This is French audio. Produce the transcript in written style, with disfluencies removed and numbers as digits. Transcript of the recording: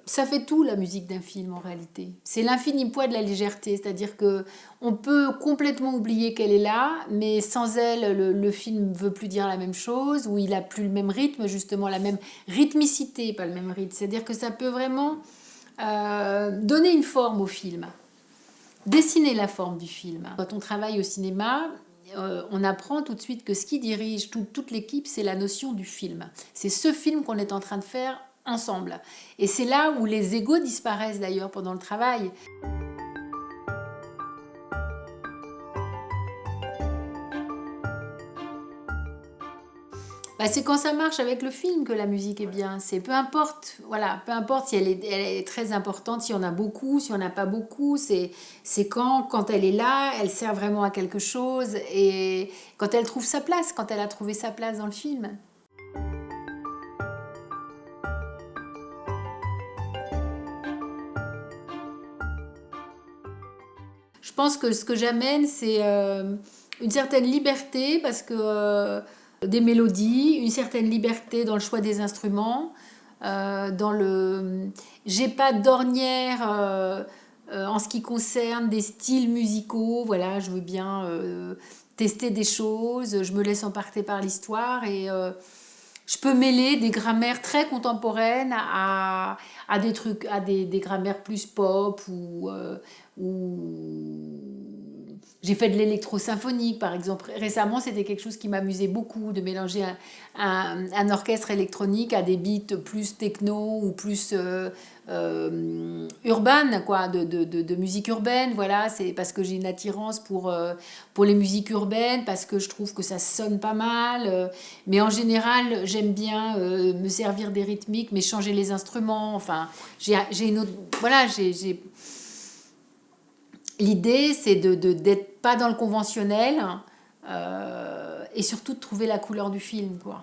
Ça fait tout la musique d'un film en réalité. C'est l'infini poids de la légèreté, c'est-à-dire que on peut complètement oublier qu'elle est là, mais sans elle, le film ne veut plus dire la même chose, ou il a plus le même rythme, justement la même rythmicité, pas le même rythme. C'est-à-dire que ça peut vraiment donner une forme au film, dessiner la forme du film. Quand on travaille au cinéma, on apprend tout de suite que ce qui dirige toute l'équipe, c'est la notion du film. C'est ce film qu'on est en train de faire ensemble. Et c'est là où les égos disparaissent d'ailleurs pendant le travail. Bah, c'est quand ça marche avec le film que la musique est bien. C'est peu importe, voilà, peu importe si elle est très importante, si on a beaucoup, si on n'a pas beaucoup. C'est quand elle est là, elle sert vraiment à quelque chose et quand elle trouve sa place, quand elle a trouvé sa place dans le film. Je pense que ce que j'amène, c'est une certaine liberté parce que des mélodies, une certaine liberté dans le choix des instruments, dans le. J'ai pas d'ornière en ce qui concerne des styles musicaux. Voilà, je veux bien tester des choses. Je me laisse emporter par l'histoire et je peux mêler des grammaires très contemporaines à des trucs, à des grammaires plus pop ou j'ai fait de l'électro-symphonique, par exemple. Récemment, c'était quelque chose qui m'amusait beaucoup, de mélanger un orchestre électronique à des beats plus techno ou plus urbaine, quoi, de musique urbaine. Voilà, c'est parce que j'ai une attirance pour les musiques urbaines, parce que je trouve que ça sonne pas mal. Mais en général, j'aime bien me servir des rythmiques, mais changer les instruments. Enfin, j'ai une autre... Voilà, l'idée, c'est d'être pas dans le conventionnel et surtout de trouver la couleur du film, quoi.